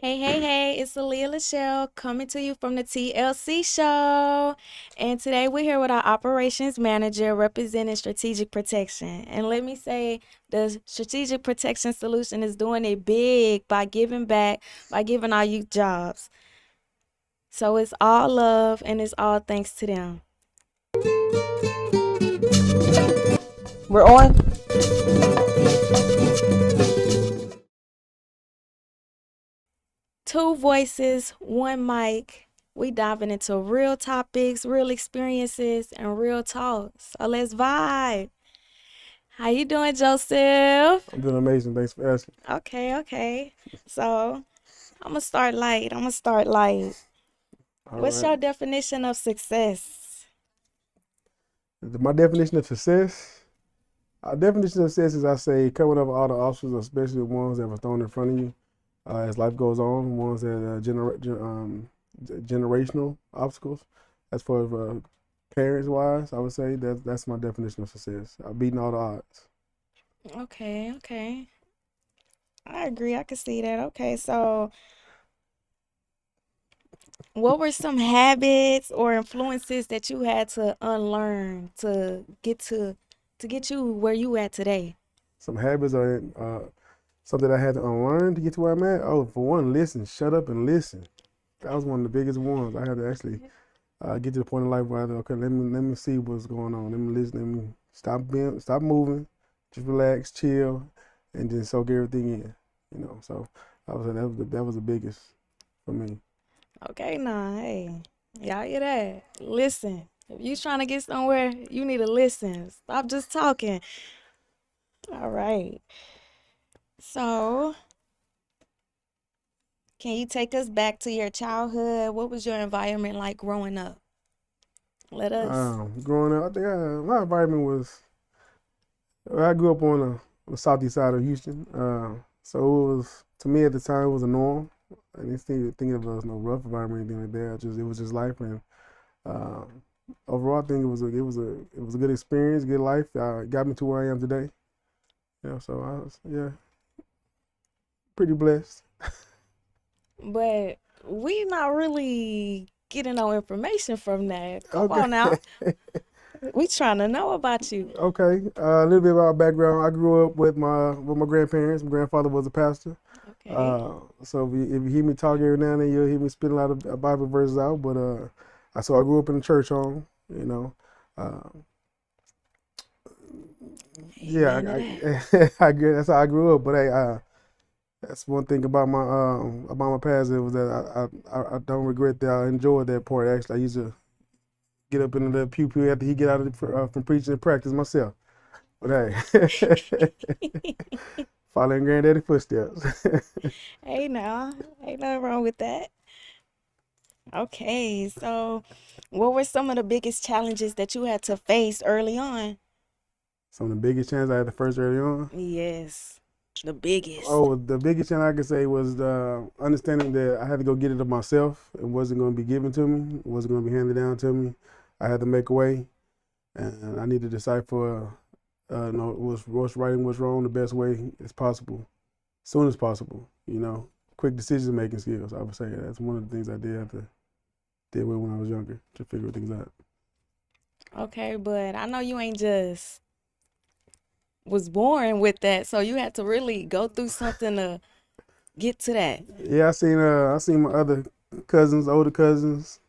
Hey, it's Aaliyah Lachelle coming to you from the TLC show. And today we're here with our operations manager representing strategic protection. And let me say, the strategic protection solution is doing it big by giving back, by giving our youth jobs. So it's all love and it's all thanks to them. We're on. Two voices, one mic. We diving into real topics, real experiences, and real talks. So let's vibe. How you doing, Joseph? I'm doing amazing. Thanks for asking. Okay. So I'm gonna start light. All What's right. your definition of success? My definition of success. Our definition of success is, I say, coming over all the obstacles, especially the ones that were thrown in front of you as life goes on, ones that are generational obstacles. As far as parents wise, I would say that's my definition of success. Beating all the odds. Okay. I agree. I can see that. Okay, so what were some habits or influences that you had to unlearn to get you where you at today? Some habits are something I had to unlearn to get to where I'm at. Oh, for one, listen. Shut up and listen. That was one of the biggest ones. I had to actually get to the point in life where okay, let me see what's going on. Let me listen. Let me stop moving, just relax, chill, and just soak everything in. So I was that was the biggest for me. Okay, nah, hey, y'all hear that? Listen. If you trying to get somewhere, you need to listen. Stop just talking. All right. So, can you take us back to your childhood? What was your environment like growing up? Let us. Growing up, I think my environment was. I grew up on the southeast side of Houston, so it was to me at the time it was a norm. I didn't think of it as no rough environment or anything like that. It was just life, and uh, overall, I think it was a good experience, good life. Got me to where I am today. So I was pretty blessed. But we not really getting no information from that. Come Okay, on now. We trying to know about you. okay. A little bit about my background. I grew up with my grandparents. My grandfather was a pastor. Okay. So if you hear me talk every now and then, you'll hear me spit a lot of Bible verses out. But so I grew up in a church home. Uh, yeah, Amen to that. I agree. That's how I grew up. But hey, that's one thing about my past. It was that I don't regret that. I enjoyed that part. Actually, I used to get up in the pew after he get out of from preaching and practice myself. But hey, following granddaddy footsteps. Hey now. Ain't nothing wrong with that. Okay, so what were some of the biggest challenges that you had to face early on? Some of the biggest challenges I had the first early on. Yes, the biggest. Oh, the biggest challenge I could say was understanding that I had to go get it of myself. It wasn't going to be given to me. It wasn't going to be handed down to me. I had to make a way, and I need to decipher, what's right and what's wrong the best way as possible, soon as possible. Quick decision making skills. I would say that's one of the things I did have to deal with when I was younger to figure things out. Okay, but I know you ain't just was born with that, so you had to really go through something to get to that. Yeah, I seen my other cousins, older cousins,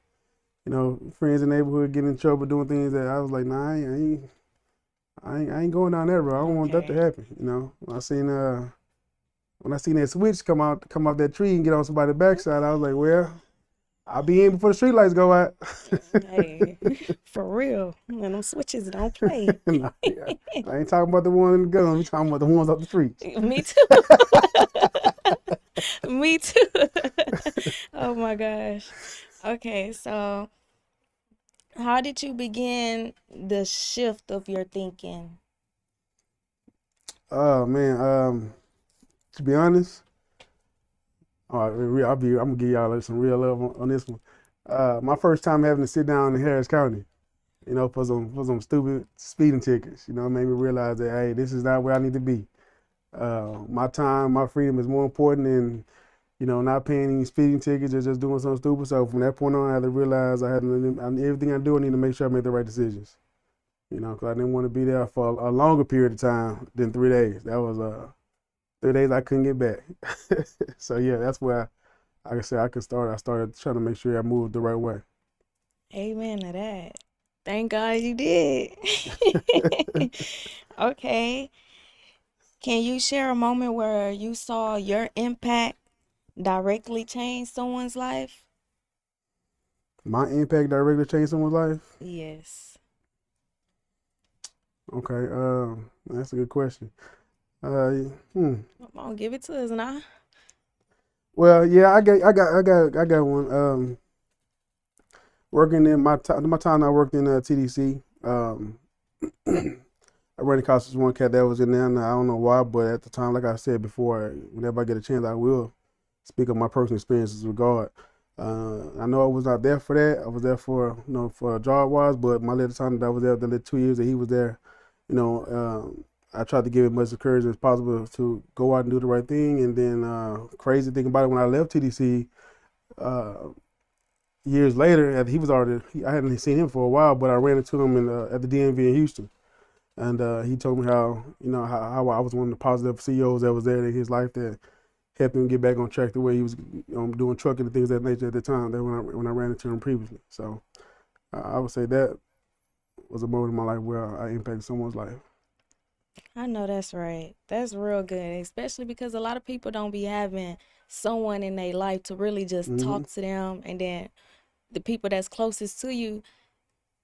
friends in the neighborhood getting in trouble doing things that I was like, nah, I ain't going down that road. I don't want that to Okay. happen. When I seen that switch come out that tree and get on somebody's backside, I was like, well, I'll be in before the street lights go out. Hey, for real. And them switches don't play. Nah, yeah. I ain't talking about the one in the gun. I'm talking about the ones off the streets. Me too. Me too. Oh my gosh. Okay, so how did you begin the shift of your thinking? Oh man, to be honest, I'm gonna give y'all some real love on this one. My first time having to sit down in Harris County, for some stupid speeding tickets, made me realize that hey, this is not where I need to be. My time, my freedom is more important than not paying any speeding tickets or just doing something stupid. So from that point on, I had to realize everything I do, I need to make sure I make the right decisions. Because I didn't want to be there for a longer period of time than 3 days. That was 3 days I couldn't get back. So yeah, that's where like I said I could start. I started trying to make sure I moved the right way. Amen to that. Thank God you did. Okay. Can you share a moment where you saw your impact directly change someone's life? My impact directly changed someone's life. Yes. Okay, that's a good question. Uh, hmm. Come on, give it to us now. Well, yeah, I got one. Working in my time, I worked in TDC. I ran across this one cat that was in there, and I don't know why, but at the time, like I said before, whenever I get a chance, I will speak of my personal experiences with God. I know I was not there for that. I was there for for job wise, but my little time that I was there, the little 2 years that he was there, I tried to give as much encouragement as possible to go out and do the right thing. And then crazy thing about it, when I left TDC, uh, years later, he was already I hadn't seen him for a while, but I ran into him at the DMV in Houston. And he told me how how I was one of the positive CEOs that was there in his life that helped him get back on track the way he was doing trucking and things of that nature at the time. That when I ran into him previously. So I would say that was a moment in my life where I impacted someone's life. I know that's right. That's real good, especially because a lot of people don't be having someone in their life to really just Hmm. talk to them. And then the people that's closest to you,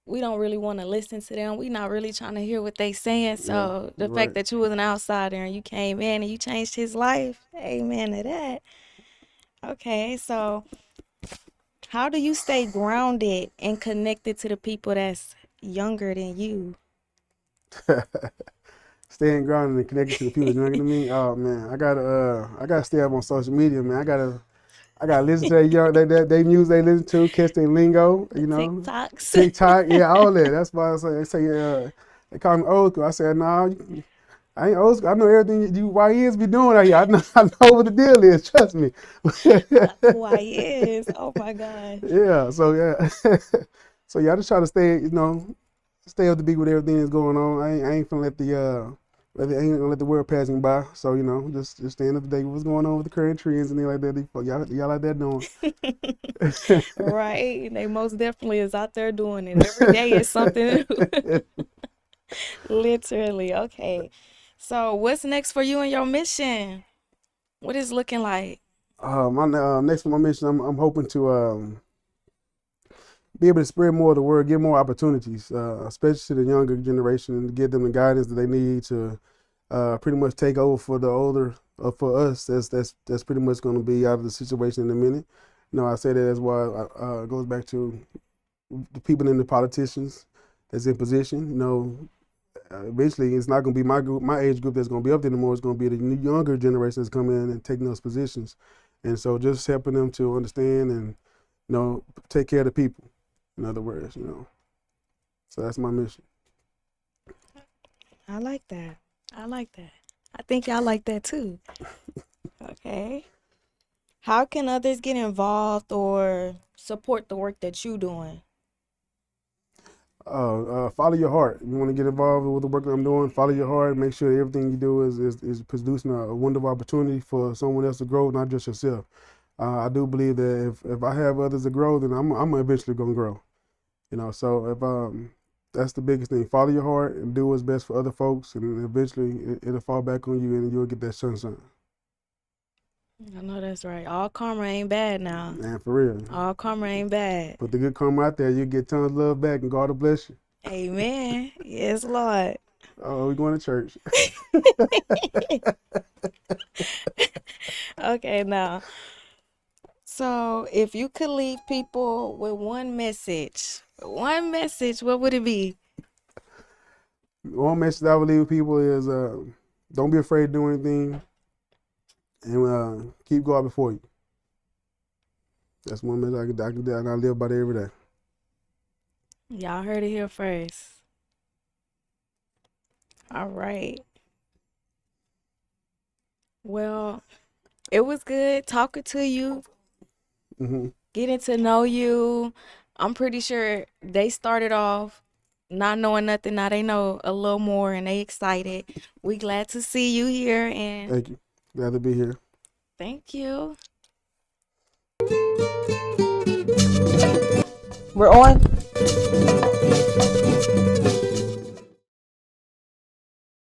we don't really want to listen to them. We not really trying to hear what they saying. Yeah, So the fact right. that you was an outsider and you came in and you changed his life, amen to that. Okay, so how do you stay grounded and connected to the people that's younger than you? Staying grounded and connected to the people younger than me. Oh man, I gotta stay up on social media, man. I gotta listen to that young that they music they listen to, catch their lingo, The TikToks. TikTok, yeah, all that. That's why I say they call me old school. I said no, I ain't old school. I know everything you YNs be doing out here. I know I know what the deal is. Trust me. YS. Oh my gosh. Yeah. So yeah. So yeah, I just try to stay up to be with everything that's going on. I ain't gonna I ain't gonna let the world pass me by. So just staying up to date with what's going on with the current trends and things like that. Y'all like that doing. Right. They most definitely is out there doing it. Every day is something new. Literally. Okay. So what's next for you and your mission? What is looking like? My next for my mission, I'm hoping to be able to spread more of the word, give more opportunities, especially to the younger generation, and give them the guidance that they need to pretty much take over for the older, for us. That's pretty much going to be out of the situation in a minute. I say that as well. It goes back to the people in the politicians that's in position. Eventually it's not going to be my group, my age group that's going to be up there anymore. It's going to be the younger generation that's coming in and taking those positions. And so just helping them to understand and take care of the people. In other words. So that's my mission. I like that. I like that. I think y'all like that too. Okay. How can others get involved or support the work that you doing? Follow your heart. If you want to get involved with the work that I'm doing, follow your heart. Make sure that everything you do is producing a wonderful opportunity for someone else to grow, not just yourself. I do believe that if I have others to grow, then I'm eventually gonna grow. So if that's the biggest thing. Follow your heart and do what's best for other folks, and eventually it'll fall back on you, and you'll get that sunshine. I know that's right. All karma ain't bad now. And for real, All karma ain't bad. put the good karma out there, you get tons of love back, and God will bless you. Amen. Yes, Lord. Oh, we going to church. Okay, now. So, if you could leave people with one message, what would it be? One message I would leave with people is don't be afraid to do anything, and keep God before you. That's one message I can do, and I live by that every day. Y'all heard it here first. All right. Well, It was good talking to you, Hmm. getting to know you. I'm pretty sure they started off not knowing nothing. Now they know a little more and they excited. We glad to see you here and Thank you. Glad to be here. thank you. We're on.